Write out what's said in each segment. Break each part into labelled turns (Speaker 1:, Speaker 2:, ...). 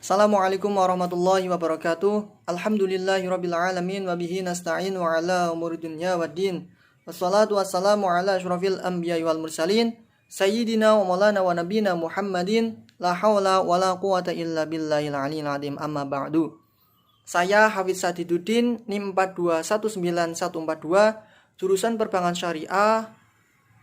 Speaker 1: Assalamualaikum warahmatullahi wabarakatuh. Alhamdulillahirabbil alamin wa bihi nasta'in wa ala umuri dunya waddin. Wassalatu wassalamu ala asyrafil anbiya'i wal mursalin sayyidina wa maulana wa nabiyina Muhammadin la haula wala quwata illa billahil aliyil azim. Amma ba'du. Saya Hafiz Sadiduddin NIM 4219142 jurusan Perbankan Syariah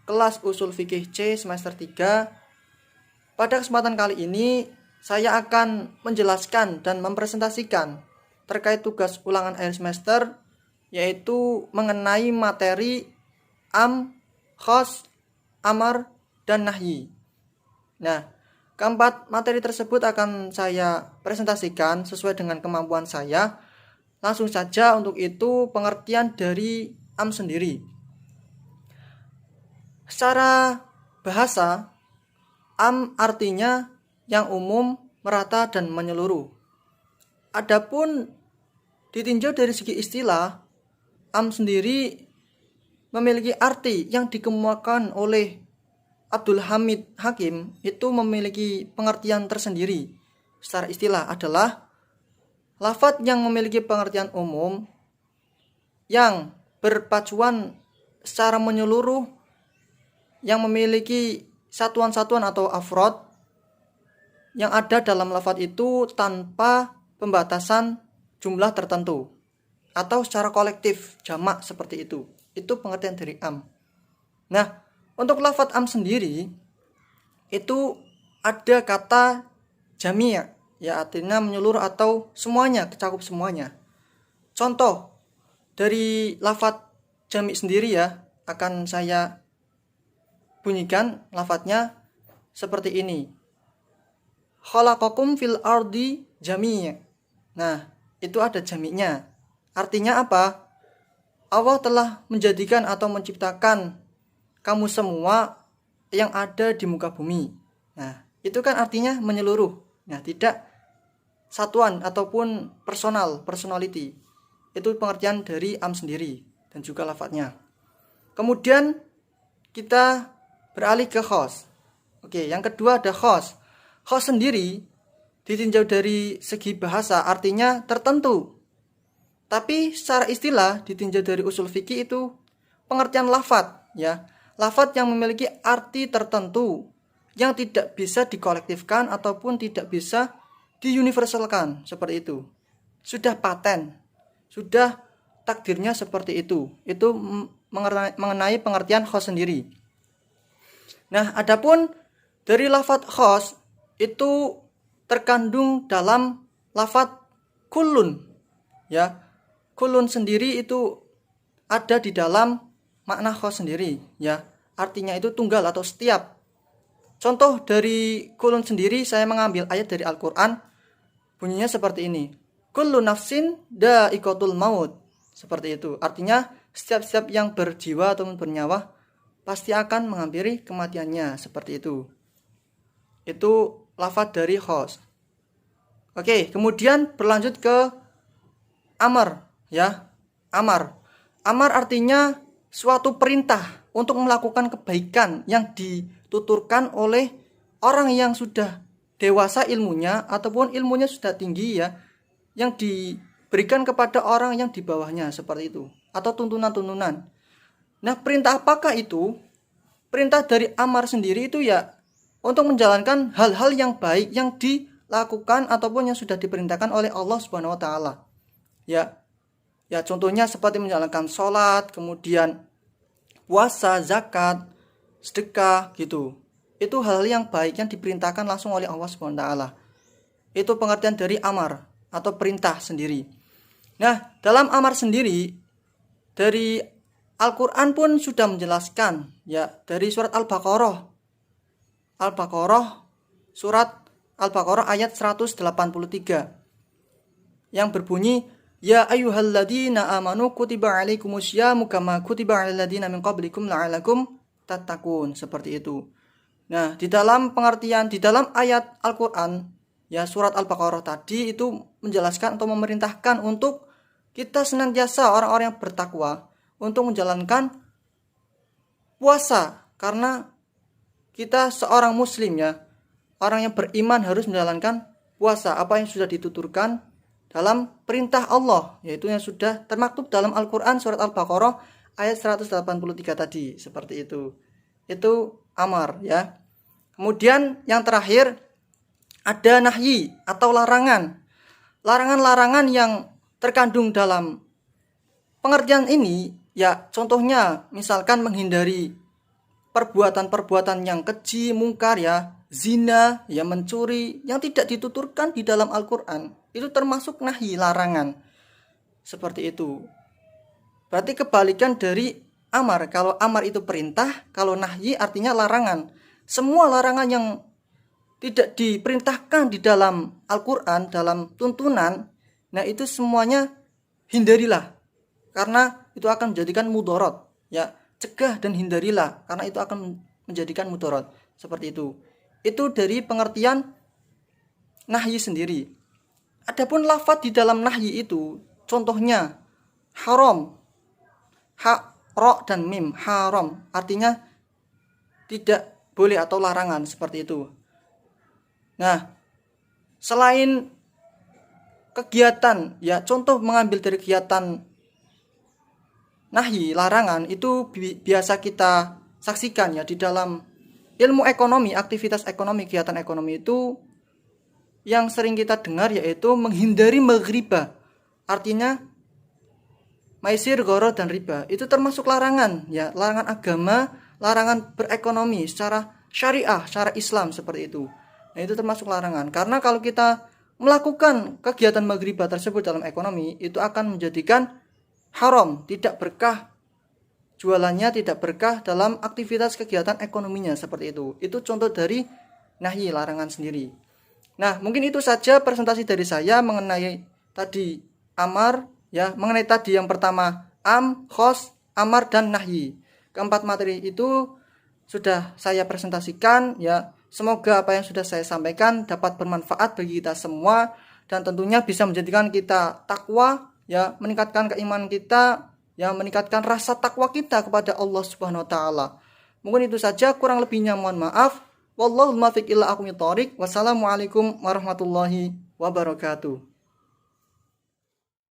Speaker 1: kelas Usul Fikih C semester 3. Pada kesempatan kali ini saya akan menjelaskan dan mempresentasikan terkait tugas ulangan akhir semester, yaitu mengenai materi am, khos, amar, dan nahyi. Nah, keempat materi tersebut akan saya presentasikan sesuai dengan kemampuan saya. Langsung saja untuk itu pengertian dari am sendiri. Secara bahasa, am artinya yang umum, merata, dan menyeluruh. Adapun ditinjau dari segi istilah, am sendiri memiliki arti yang dikemukakan oleh Abdul Hamid Hakim, itu memiliki pengertian tersendiri. Secara istilah adalah lafadz yang memiliki pengertian umum yang berpacuan secara menyeluruh, yang memiliki satuan-satuan atau afrod yang ada dalam lafadz itu tanpa pembatasan jumlah tertentu atau secara kolektif jamak seperti itu. Itu pengertian dari am. Nah, untuk lafadz am sendiri itu ada kata jami', ya artinya menyeluruh atau semuanya, kecakup semuanya. Contoh dari lafadz jami' sendiri ya, akan saya bunyikan lafadznya seperti ini. Khalaqakum fil ardi jami'. Nah, itu ada jami'nya. Artinya apa? Allah telah menjadikan atau menciptakan kamu semua yang ada di muka bumi. Nah, itu kan artinya menyeluruh. Nah, tidak satuan ataupun personality. Itu pengertian dari am sendiri dan juga lafadznya. Kemudian kita beralih ke khos. Oke, yang kedua ada khos. Khos sendiri ditinjau dari segi bahasa artinya tertentu. Tapi secara istilah ditinjau dari usul fikih itu pengertian lafadz, ya. Lafadz yang memiliki arti tertentu yang tidak bisa dikolektifkan ataupun tidak bisa diuniversalkan seperti itu. Sudah paten, sudah takdirnya seperti itu. Itu mengenai pengertian khos sendiri. Nah, adapun dari lafadz khos itu terkandung dalam lafadz kullun, ya. Kullun sendiri itu ada di dalam makna khos sendiri, ya. Artinya itu tunggal atau setiap. Contoh dari kullun sendiri saya mengambil ayat dari Al-Qur'an, bunyinya seperti ini. Kullu nafsin dha'iqatul maut. Seperti itu. Artinya setiap yang berjiwa atau bernyawa pasti akan menghampiri kematiannya, seperti itu. Itu lafadz dari khos. Oke, kemudian berlanjut ke amar, ya. Amar artinya suatu perintah untuk melakukan kebaikan yang dituturkan oleh orang yang sudah dewasa ilmunya ataupun ilmunya sudah tinggi, ya, yang diberikan kepada orang yang di bawahnya, seperti itu, atau tuntunan-tuntunan. Nah, perintah apakah itu? Perintah dari amar sendiri itu ya untuk menjalankan hal-hal yang baik yang dilakukan ataupun yang sudah diperintahkan oleh Allah Subhanahu wa taala. Ya, contohnya seperti menjalankan sholat, kemudian puasa, zakat, sedekah gitu. Itu hal-hal yang baik yang diperintahkan langsung oleh Allah Subhanahu wa taala. Itu pengertian dari amar atau perintah sendiri. Nah, dalam amar sendiri dari Al-Qur'an pun sudah menjelaskan, ya, dari surat surat Al-Baqarah ayat 183 yang berbunyi, ya ayyuhalladzina amanu kutiba alaikumusyamu kama kutiba alal ladzina min qablikum la'allakum tattaqun, seperti itu. Nah, di dalam ayat Al-Qur'an, ya, surat Al-Baqarah tadi itu menjelaskan atau memerintahkan untuk kita senantiasa orang-orang yang bertakwa untuk menjalankan puasa, karena kita seorang muslim, ya, orang yang beriman harus menjalankan puasa, apa yang sudah dituturkan dalam perintah Allah, yaitu yang sudah termaktub dalam Al-Quran surat Al-Baqarah ayat 183 tadi, seperti itu. Itu amar ya. Kemudian yang terakhir ada nahyi atau larangan. Larangan-larangan yang terkandung dalam pengertian ini ya, contohnya misalkan menghindari perbuatan-perbuatan yang keji, mungkar ya, zina, ya mencuri, yang tidak dituturkan di dalam Al-Quran. Itu termasuk nahyi, larangan. Seperti itu. Berarti kebalikan dari amar. Kalau amar itu perintah, kalau nahyi artinya larangan. Semua larangan yang tidak diperintahkan di dalam Al-Quran, dalam tuntunan, nah itu semuanya hindarilah. Karena itu akan menjadikan mudarat. Ya, cegah dan hindarilah, karena itu akan menjadikan mudarat. Seperti itu. Itu dari pengertian nahyi sendiri. Adapun lafaz di dalam nahyi itu, contohnya haram, ha, ro dan mim, haram, artinya tidak boleh atau larangan, seperti itu. Nah, selain kegiatan, ya contoh mengambil dari kegiatan nahyi, larangan, itu biasa kita saksikan ya di dalam ilmu ekonomi, aktivitas ekonomi, kegiatan ekonomi itu yang sering kita dengar yaitu menghindari riba. Artinya maisir, goro dan riba. Itu termasuk larangan ya, larangan agama, larangan berekonomi secara syariah, secara Islam seperti itu. Nah, itu termasuk larangan. Karena kalau kita melakukan kegiatan riba tersebut dalam ekonomi, itu akan menjadikan haram, tidak berkah jualannya, tidak berkah dalam aktivitas kegiatan ekonominya, seperti itu. Itu contoh dari nahyi, larangan sendiri. Nah, mungkin itu saja presentasi dari saya mengenai tadi amar ya, mengenai tadi yang pertama am, khos, amar dan nahyi. Keempat materi itu sudah saya presentasikan ya. Semoga apa yang sudah saya sampaikan dapat bermanfaat bagi kita semua dan tentunya bisa menjadikan kita takwa ya, meningkatkan keimanan kita ya, meningkatkan rasa takwa kita kepada Allah Subhanahu wa taala. Mungkin itu saja, kurang lebihnya mohon maaf. Wallahul muwaffiq ila aqwamit thoriq. Wassalamualaikum warahmatullahi wabarakatuh.